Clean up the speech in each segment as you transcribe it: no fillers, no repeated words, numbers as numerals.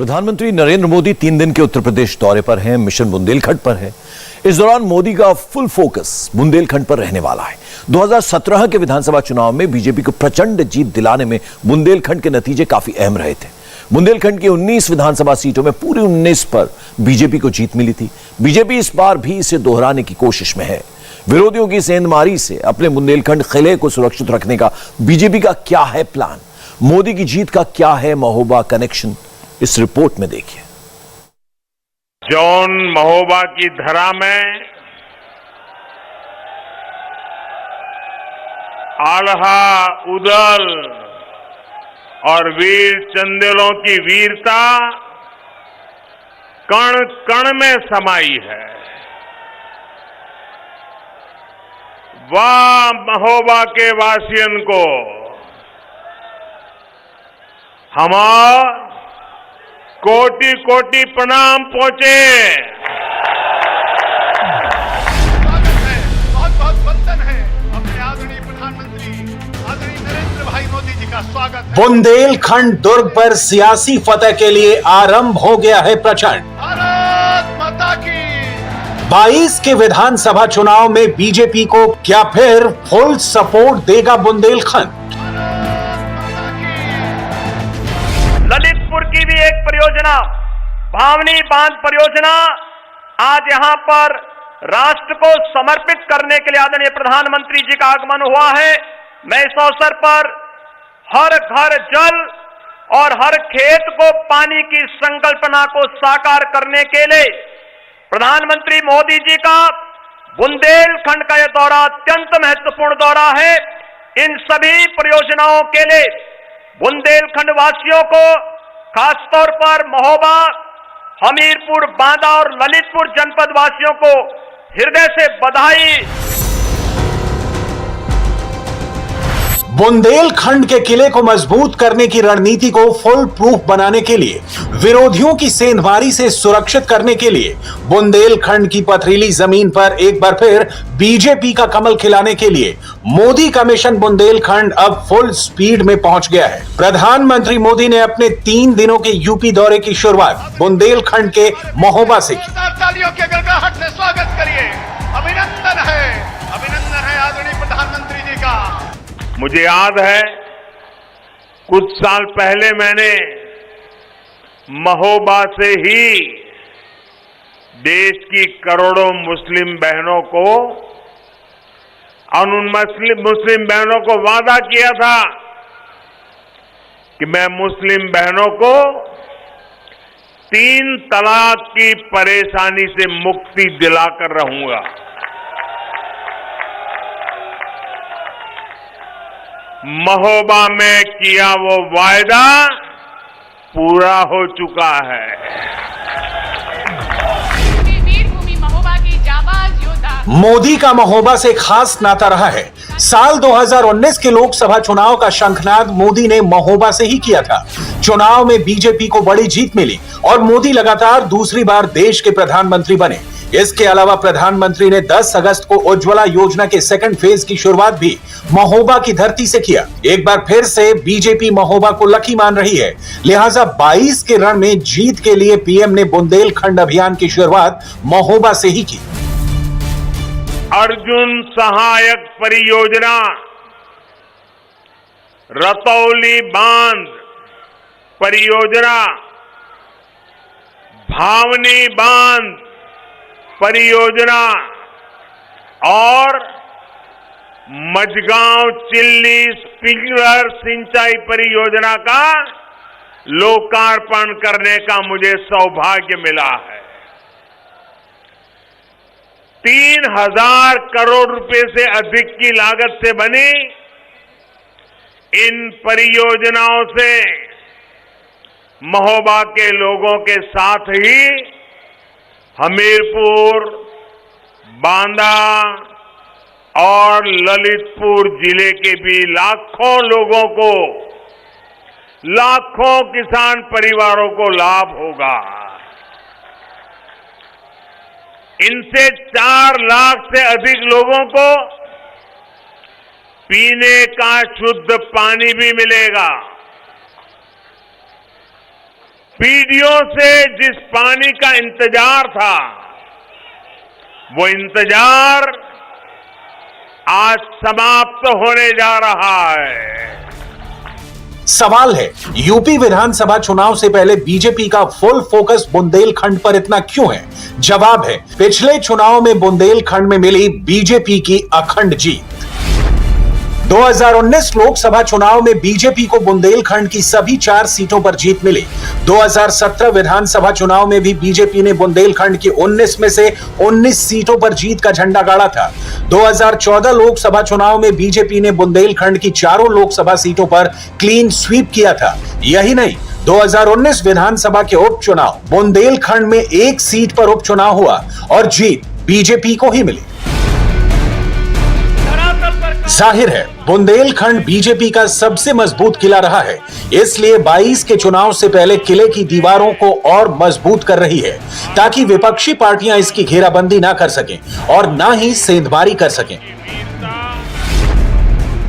प्रधानमंत्री नरेंद्र मोदी 3 दिन के उत्तर प्रदेश दौरे पर हैं, मिशन बुंदेलखंड पर है। इस दौरान मोदी का फुल फोकस बुंदेलखंड पर रहने वाला है। 2017 के विधानसभा चुनाव में बीजेपी को प्रचंड जीत दिलाने में बुंदेलखंड के नतीजे काफी अहम रहे थे। बुंदेलखंड की 19 विधानसभा सीटों में पूरी 19 पर बीजेपी को जीत मिली थी। बीजेपी इस बार भी इसे दोहराने की कोशिश में है। विरोधियों की सेंधमारी से अपने बुंदेलखंड किले को सुरक्षित रखने का बीजेपी का क्या है प्लान? मोदी की जीत का क्या है महोबा कनेक्शन? इस रिपोर्ट में देखिए। जौन महोबा की धरा में आल्हा, उदल और वीर चंदेलों की वीरता कण कण में समाई है। वाह महोबा के वासियन को हमार कोटि कोटि प्रणाम पहुंचे। स्वागत है, बहुत बहुत वंदन है अपने आदरणीय प्रधानमंत्री आदरणीय नरेंद्र भाई मोदी जी का स्वागत है। बुंदेलखंड दुर्ग पर सियासी फतह के लिए आरंभ हो गया है प्रचंड। भारत माता की 22 के विधानसभा चुनाव में बीजेपी को क्या फिर फुल सपोर्ट देगा बुंदेलखंड? ललितपुर की भी एक परियोजना, भावनी बांध परियोजना, आज यहां पर राष्ट्र को समर्पित करने के लिए आदरणीय प्रधानमंत्री जी का आगमन हुआ है। मैं इस अवसर पर हर घर जल और हर खेत को पानी की संकल्पना को साकार करने के लिए प्रधानमंत्री मोदी जी का बुंदेलखंड का यह दौरा अत्यंत महत्वपूर्ण दौरा है। इन सभी परियोजनाओं के लिए बुंदेलखंड वासियों को, खासतौर पर महोबा, हमीरपुर, बांदा और ललितपुर जनपद वासियों को हृदय से बधाई। बुंदेलखंड के किले को मजबूत करने की रणनीति को फुल प्रूफ बनाने के लिए, विरोधियों की सेंधमारी से सुरक्षित करने के लिए बुंदेलखंड की पथरीली जमीन पर एक बार फिर बीजेपी का कमल खिलाने के लिए मोदी का मिशन बुंदेलखंड अब फुल स्पीड में पहुंच गया है। प्रधानमंत्री मोदी ने अपने 3 दिनों के यूपी दौरे की शुरुआत बुंदेलखंड के महोबा से की। तालियों के गड़गड़ाहट से स्वागत करिए। अभिनंदन है आदरणीय प्रधानमंत्री जी का। मुझे याद है कुछ साल पहले मैंने महोबा से ही देश की करोड़ों मुस्लिम बहनों को और उन मुस्लिम बहनों को वादा किया था कि मैं मुस्लिम बहनों को 3 तलाक की परेशानी से मुक्ति दिलाकर रहूंगा। महोबा में किया वो वायदा पूरा हो चुका है। वीरभूमि महोबा की जाबाज योद्धा मोदी का महोबा से खास नाता रहा है। साल 2019 के लोकसभा चुनाव का शंखनाद मोदी ने महोबा से ही किया था। चुनाव में बीजेपी को बड़ी जीत मिली और मोदी लगातार दूसरी बार देश के प्रधानमंत्री बने। इसके अलावा प्रधानमंत्री ने 10 अगस्त को उज्ज्वला योजना के सेकंड फेज की शुरुआत भी महोबा की धरती से किया। एक बार फिर से बीजेपी महोबा को लकी मान रही है, लिहाजा 22 के रण में जीत के लिए पीएम ने बुंदेलखंड अभियान की शुरुआत महोबा से ही की। अर्जुन सहायक परियोजना, रतौली बांध परियोजना, भावनी बांध परियोजना और मझगांव चिल्ली स्प्रिंकलर सिंचाई परियोजना का लोकार्पण करने का मुझे सौभाग्य मिला है। 3000 करोड़ रुपए से अधिक की लागत से बनी इन परियोजनाओं से महोबा के लोगों के साथ ही हमीरपुर, बांदा और ललितपुर जिले के भी लाखों लोगों को, लाखों किसान परिवारों को लाभ होगा। इनसे 4 लाख से अधिक लोगों को पीने का शुद्ध पानी भी मिलेगा। पीढ़ियों से जिस पानी का इंतजार था, वो इंतजार आज समाप्त होने जा रहा है। सवाल है, यूपी विधानसभा चुनाव से पहले बीजेपी का फुल फोकस बुंदेलखंड पर इतना क्यों है? जवाब है, पिछले चुनाव में बुंदेलखंड में मिली बीजेपी की अखंड जीत। 2019 लोकसभा चुनाव में बीजेपी को बुंदेलखंड की सभी 4 सीटों पर जीत मिली। 2017 विधानसभा चुनाव में भी बीजेपी ने बुंदेलखंड की 19 में से 19 सीटों पर जीत का झंडा गाड़ा था। 2014 लोकसभा चुनाव में बीजेपी ने बुंदेलखंड की चारों लोकसभा सीटों पर क्लीन स्वीप किया था। यही नहीं, 2019 विधानसभा के उपचुनाव बुंदेलखंड में 1 सीट पर उपचुनाव हुआ और जीत बीजेपी को ही मिली। जाहिर है, बुंदेलखंड बीजेपी का सबसे मजबूत किला रहा है, इसलिए 22 के चुनाव से पहले किले की दीवारों को और मजबूत कर रही है, ताकि विपक्षी पार्टियां इसकी घेराबंदी ना कर सकें और ना ही सेंधमारी कर सकें।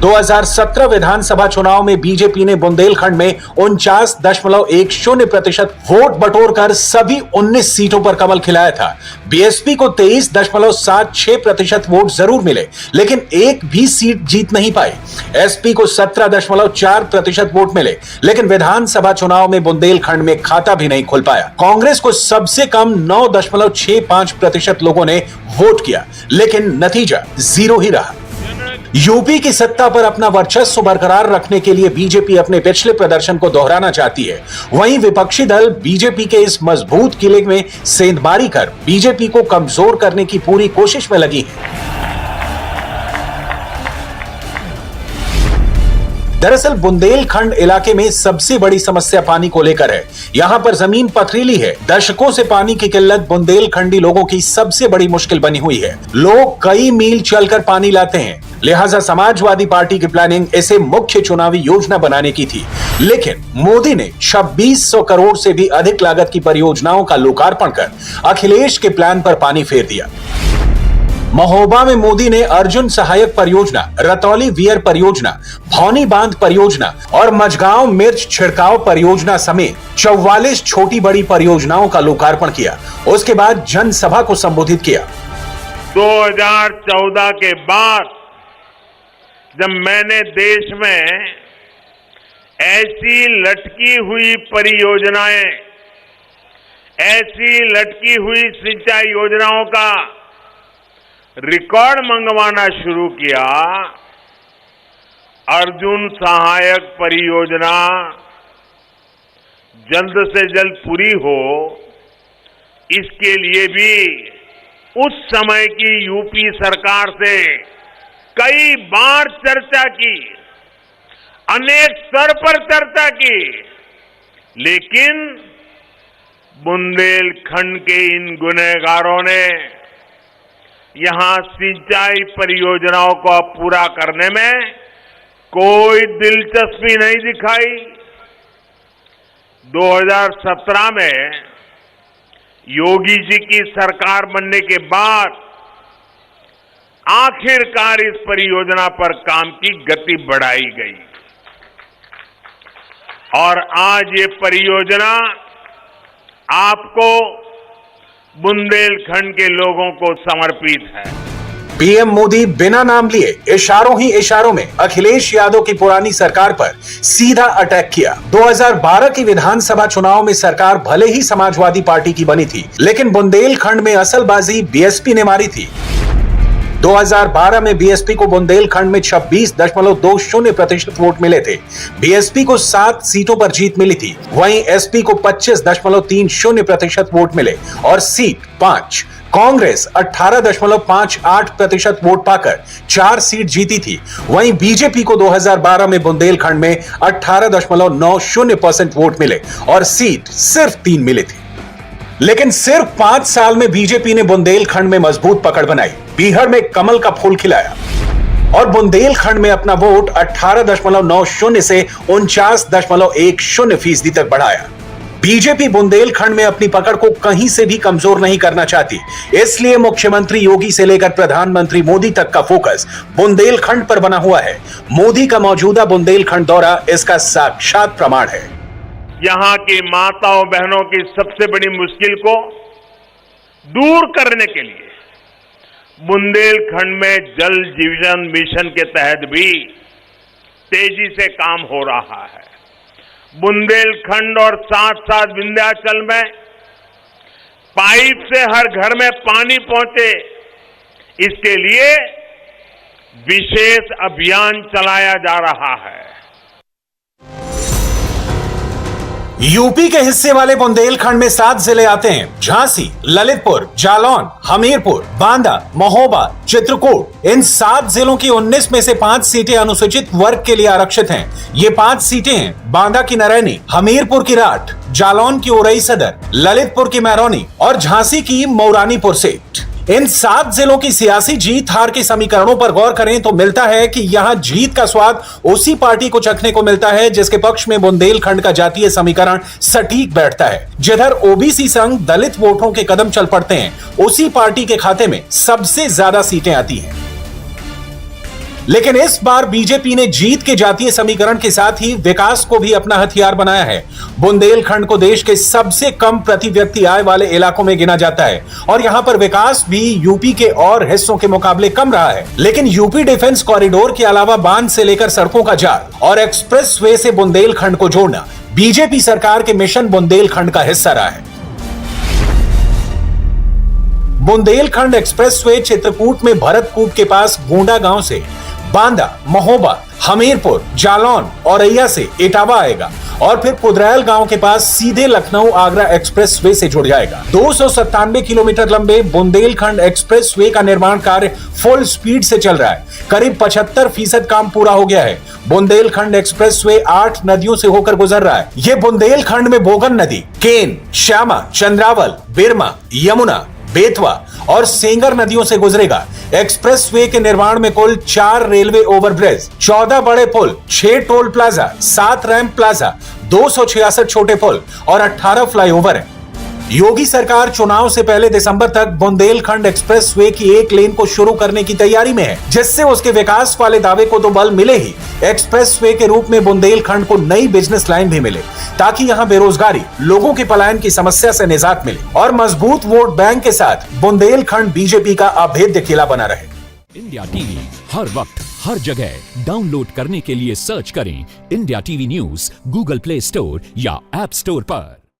2017 विधानसभा चुनाव में बीजेपी ने बुंदेलखंड में 49.10% वोट बटोरकर सभी 19 सीटों पर कमल खिलाया था। बीएसपी को 23.76% वोट जरूर मिले, लेकिन एक भी सीट जीत नहीं पाई। एसपी को 17.4% वोट मिले, लेकिन विधानसभा चुनाव में बुंदेलखंड में खाता भी नहीं खुल पाया। कांग्रेस को सबसे कम 9.65% लोगों ने वोट किया, लेकिन नतीजा 0 ही रहा। यूपी की सत्ता पर अपना वर्चस्व बरकरार रखने के लिए बीजेपी अपने पिछले प्रदर्शन को दोहराना चाहती है। वहीं विपक्षी दल बीजेपी के इस मजबूत किले में सेंधमारी कर बीजेपी को कमजोर करने की पूरी कोशिश में लगी है। दरअसल बुंदेलखंड इलाके में सबसे बड़ी समस्या पानी को लेकर है। यहाँ पर जमीन पथरीली है। दशकों से पानी की किल्लत बुंदेलखंडी लोगों की सबसे बड़ी मुश्किल बनी हुई है। लोग कई मील चलकर पानी लाते हैं, लिहाजा समाजवादी पार्टी की प्लानिंग इसे मुख्य चुनावी योजना बनाने की थी। लेकिन मोदी ने 2600 करोड़ से भी अधिक लागत की परियोजनाओं का लोकार्पण कर अखिलेश के प्लान पर पानी फेर दिया। महोबा में मोदी ने अर्जुन सहायक परियोजना, रतौली वियर परियोजना, भौनी बांध परियोजना और मझगांव मिर्च छिड़काव परियोजना समेत 44 छोटी बड़ी परियोजनाओं का लोकार्पण किया। उसके बाद जनसभा को संबोधित किया। 2014 के बाद जब मैंने देश में ऐसी लटकी हुई परियोजनाएं, ऐसी लटकी हुई सिंचाई योजनाओं का रिकॉर्ड मंगवाना शुरू किया। अर्जुन सहायक परियोजना जल्द से जल्द पूरी हो, इसके लिए भी उस समय की यूपी सरकार से कई बार चर्चा की, अनेक स्तर पर चर्चा की, लेकिन बुंदेलखंड के इन गुनहगारों ने यहां सिंचाई परियोजनाओं को पूरा करने में कोई दिलचस्पी नहीं दिखाई। 2017 में योगी जी की सरकार बनने के बाद आखिरकार इस परियोजना पर काम की गति बढ़ाई गई और आज ये परियोजना आपको बुंदेलखंड के लोगों को समर्पित है। पीएम मोदी बिना नाम लिए इशारों ही इशारों में अखिलेश यादव की पुरानी सरकार पर सीधा अटैक किया। 2012 की विधानसभा चुनाव में सरकार भले ही समाजवादी पार्टी की बनी थी, लेकिन बुंदेलखंड में असल बाजी बीएसपी ने मारी थी। 2012 में बीएसपी को बुंदेलखंड में 26.20% वोट मिले थे। बीएसपी को 7 सीटों पर जीत मिली थी। वहीं एसपी को 25.30% वोट मिले और सीट 5। कांग्रेस 18.58% वोट पाकर 4 सीट जीती थी। वहीं बीजेपी को 2012 में बुंदेलखंड में 18.90% वोट मिले और सीट सिर्फ 3 मिली थी। लेकिन सिर्फ 5 साल में बीजेपी ने बुंदेलखंड में मजबूत पकड़ बनाई, बीहड़ में कमल का फूल खिलाया और बुंदेलखंड में अपना वोट 18.90 से 49.10% तक बढ़ाया। बीजेपी बुंदेलखंड में अपनी पकड़ को कहीं से भी कमजोर नहीं करना चाहती, इसलिए मुख्यमंत्री योगी से लेकर प्रधानमंत्री मोदी तक का फोकस बुंदेलखंड पर बना हुआ है। मोदी का मौजूदा बुंदेलखंड दौरा इसका साक्षात प्रमाण है। यहां की माताओं बहनों की सबसे बड़ी मुश्किल को दूर करने के लिए बुंदेलखंड में जल जीवन मिशन के तहत भी तेजी से काम हो रहा है। बुंदेलखंड और साथ साथ विंध्याचल में पाइप से हर घर में पानी पहुंचे, इसके लिए विशेष अभियान चलाया जा रहा है। यूपी के हिस्से वाले बुंदेलखंड में 7 जिले आते हैं। झांसी, ललितपुर, जालौन, हमीरपुर, बांदा, महोबा, चित्रकूट। इन 7 जिलों की 19 में से 5 सीटें अनुसूचित वर्ग के लिए आरक्षित हैं। ये 5 सीटें हैं बांदा की नरैनी, हमीरपुर की राठ, जालौन की उरई सदर, ललितपुर की मैरौनी और झांसी की मौरानीपुर सीट। इन 7 जिलों की सियासी जीत हार के समीकरणों पर गौर करें तो मिलता है कि यहां जीत का स्वाद उसी पार्टी को चखने को मिलता है जिसके पक्ष में बुंदेलखंड का जातीय समीकरण सटीक बैठता है। जिधर ओबीसी संग दलित वोटरों के कदम चल पड़ते हैं, उसी पार्टी के खाते में सबसे ज्यादा सीटें आती हैं। लेकिन इस बार बीजेपी ने जीत के जातीय समीकरण के साथ ही विकास को भी अपना हथियार बनाया है। बुंदेलखंड को देश के सबसे कम प्रति व्यक्ति आय वाले इलाकों में गिना जाता है और यहां पर विकास भी यूपी के और हिस्सों के मुकाबले कम रहा है। लेकिन यूपी डिफेंस कॉरिडोर के अलावा बांध से लेकर सड़कों का जाल और एक्सप्रेस वे से बुंदेलखंड को जोड़ना बीजेपी सरकार के मिशन बुंदेलखंड का हिस्सा रहा है। बुंदेलखंड एक्सप्रेसवे चित्रकूट में भरतकूप के पास गोंडा गांव से बांदा, महोबा, हमीरपुर, जालौन, औरैया से इटावा आएगा और फिर कुदरैल गांव के पास सीधे लखनऊ आगरा एक्सप्रेसवे से जुड़ जाएगा। 297 किलोमीटर लंबे बुंदेलखंड एक्सप्रेसवे का निर्माण कार्य फुल स्पीड से चल रहा है। करीब 75% काम पूरा हो गया है। बुंदेलखंड एक्सप्रेसवे 8 नदियों से होकर गुजर रहा है। ये बुंदेलखंड में बोगन नदी, केन, श्यामा, चंद्रावल, बिरमा, यमुना, बेतवा और सेंगर नदियों से गुजरेगा। एक्सप्रेसवे के निर्माण में कुल 4 रेलवे ओवरब्रिज, 14 बड़े पुल, 6 टोल प्लाजा, 7 रैंप प्लाजा, 266 छोटे पुल और 18 फ्लाईओवर है। योगी सरकार चुनाव से पहले दिसंबर तक बुंदेलखंड एक्सप्रेसवे की 1 लेन को शुरू करने की तैयारी में है, जिससे उसके विकास वाले दावे को तो बल मिले ही एक्सप्रेसवे के रूप में बुंदेलखंड को नई बिजनेस लाइन भी मिले, ताकि यहां बेरोजगारी, लोगों के पलायन की समस्या से निजात मिले और मजबूत वोट बैंक के साथ बुंदेलखंड बीजेपी का अभेद्य किला बना रहे। इंडिया टीवी हर वक्त हर जगह डाउनलोड करने के लिए सर्च करें India TV news Google play store या ऐप स्टोर पर।